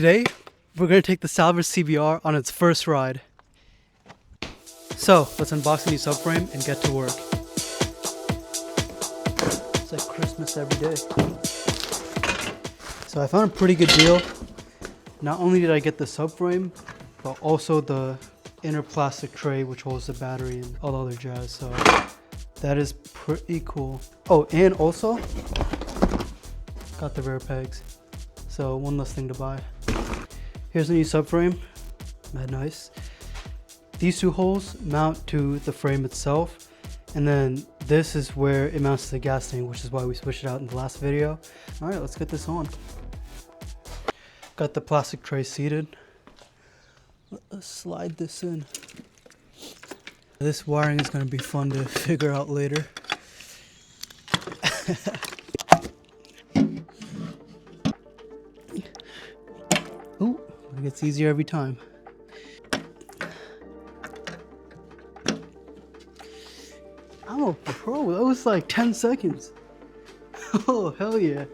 Today, we're going to take the Salvage CBR on its first ride. So, let's unbox the new subframe and get to work. It's like Christmas every day. So I found a pretty good deal. Not only did I get the subframe, but also the inner plastic tray which holds the battery and all the other jazz. So that is pretty cool. Oh, and also got the rear pegs. So one less thing to buy. Here's the new subframe. That nice. These two holes mount to the frame itself, and then this is where it mounts to the gas tank, which is why we switched it out in the last video. All right, let's get this on. Got the plastic tray seated. Let's slide this in. This wiring is going to be fun to figure out later. Ooh, it gets easier every time. I'm a pro. That was like 10 seconds. Oh, hell yeah.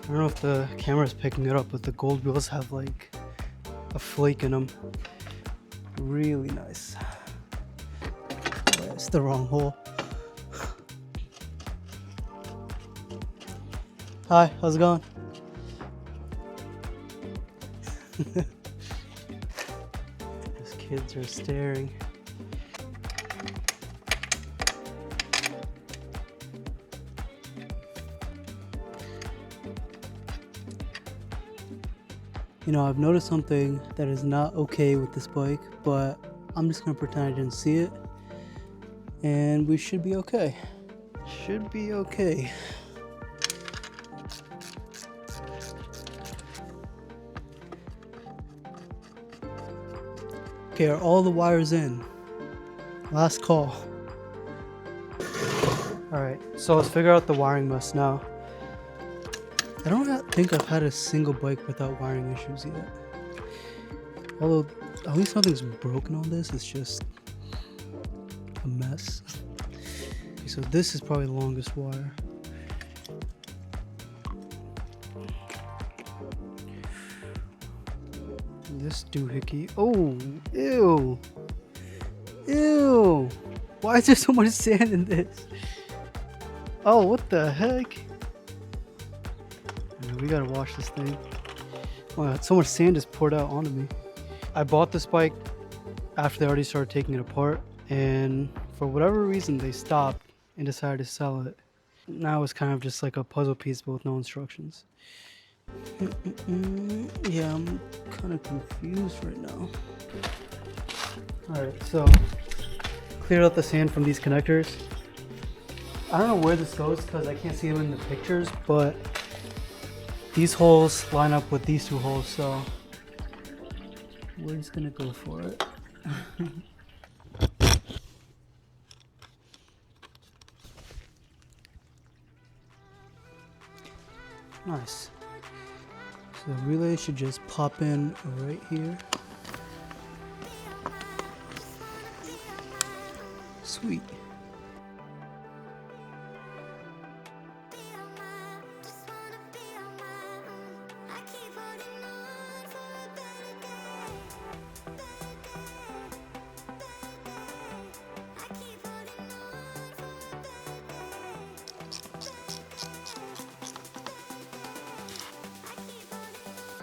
I don't know if the camera's picking it up, but the gold wheels have like a flake in them. Really nice. It's the wrong hole. Hi, how's it going? These kids are staring. You know, I've noticed something that is not okay with this bike, but I'm just gonna pretend I didn't see it, and we should be okay. Should be okay. Okay, are all the wires in? Last call. Alright, so let's figure out the wiring mess now. I don't think I've had a single bike without wiring issues yet. Although, at least nothing's broken on this, it's just a mess. Okay, so this is probably the longest wire. This doohickey. Oh, ew. Ew. Why is there so much sand in this? Oh, what the heck? We gotta wash this thing. Wow, so much sand just poured out onto me. I bought this bike after they already started taking it apart, and for whatever reason they stopped and decided to sell it. Now it's kind of just like a puzzle piece but with no instructions. Yeah, I'm kind of confused right now. Alright, so cleared out the sand from these connectors. I don't know where this goes because I can't see them in the pictures, but these holes line up with these two holes, so we're just gonna go for it. Nice. So the relay should just pop in right here. Sweet.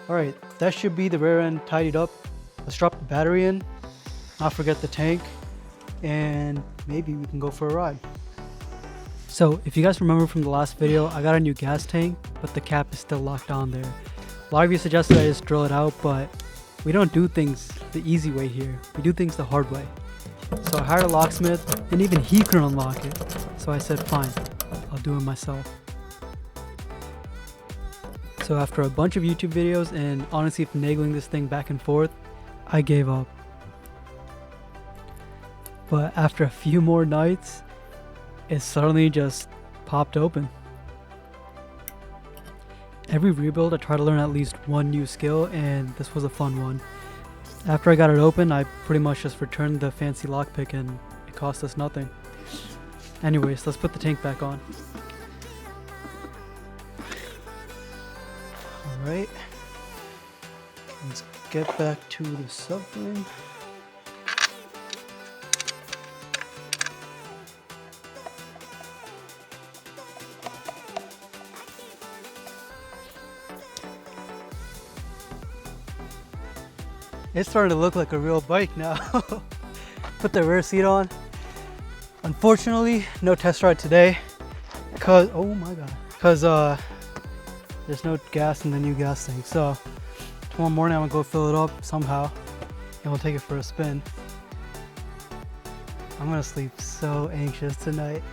Alright, that should be the rear end tidied up. Let's drop the battery in, not forget the tank, and maybe we can go for a ride. So, if you guys remember from the last video, I got a new gas tank, but the cap is still locked on there. A lot of you suggested I just drill it out, but we don't do things the easy way here. We do things the hard way. So I hired a locksmith, and even he couldn't unlock it. So I said, fine, I'll do it myself. So after a bunch of YouTube videos and honestly finagling this thing back and forth, I gave up. But after a few more nights, it suddenly just popped open. Every rebuild I try to learn at least one new skill, and this was a fun one. After I got it open, I pretty much just returned the fancy lockpick and it cost us nothing. Anyways, let's put the tank back on. Alright. Let's get back to the subframe. It's starting to look like a real bike now. Put the rear seat on. Unfortunately, no test ride today because, oh my god, because there's no gas in the new gas tank. So tomorrow morning I'm gonna go fill it up somehow and we'll take it for a spin. I'm gonna sleep so anxious tonight.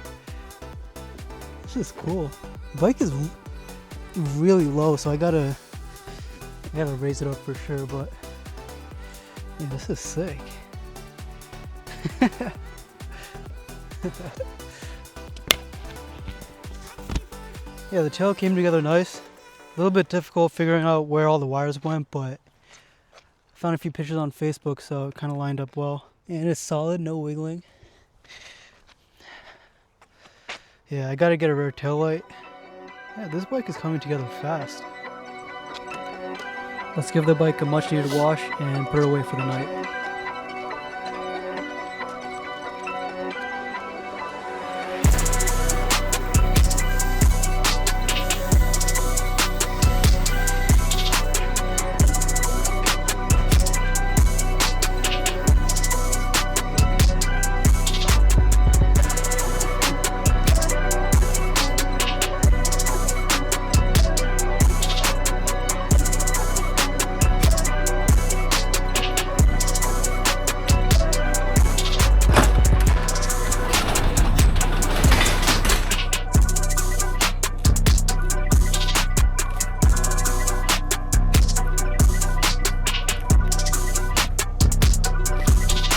This is cool. The bike is really low, so I gotta raise it up for sure, but yeah, this is sick. Yeah, the tail came together nice. A little bit difficult figuring out where all the wires went, but I found a few pictures on Facebook, so it kind of lined up well. And it's solid, no wiggling. Yeah, I gotta get a rear tail light. Yeah, this bike is coming together fast. Let's give the bike a much needed wash and put it away for the night.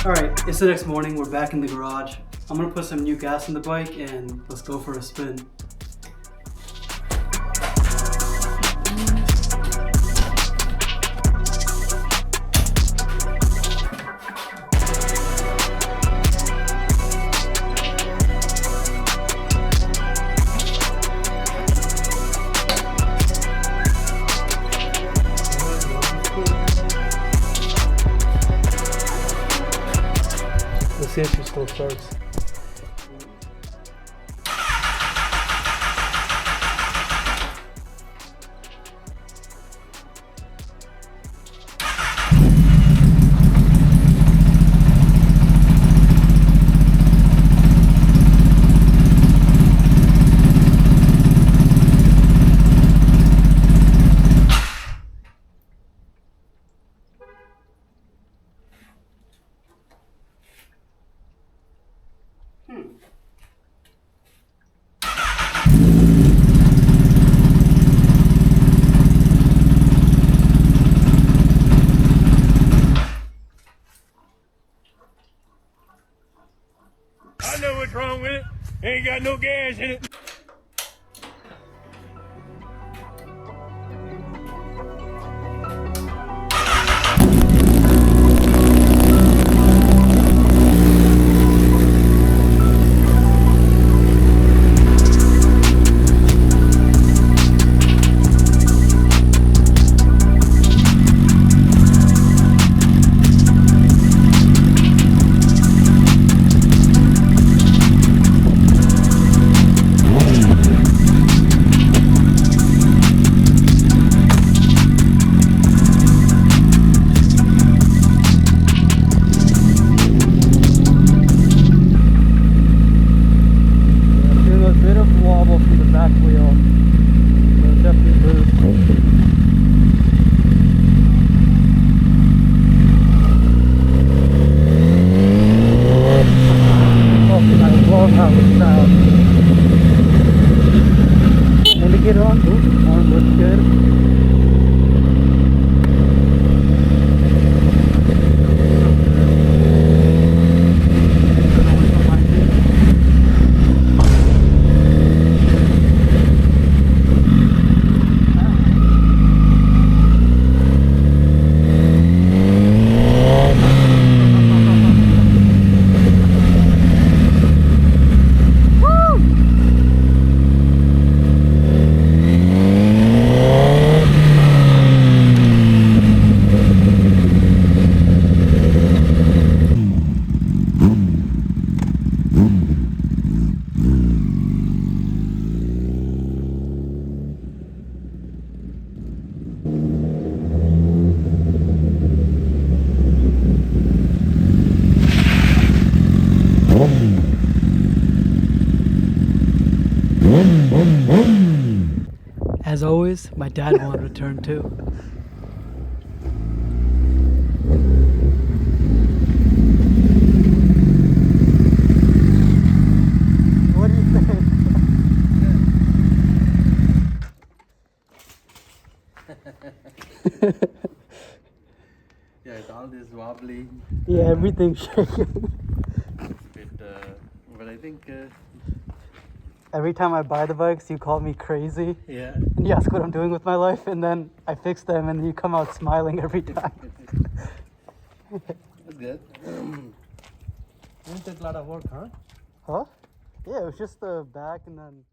Alright, it's the next morning, we're back in the garage. I'm gonna put some new gas in the bike and let's go for a spin. Let's see if she still starts. I know what's wrong with it. Ain't got no gas in it. is, my dad won't return too. What do you think? Yeah, it's all this wobbling. Yeah, everything's shaking. But I think, Every time I buy the bikes, you call me crazy. yeah. And you ask what I'm doing with my life, and then I fix them, and you come out smiling every time. That's good. Didn't take a lot of work, huh? Huh? Yeah, it was just the back and then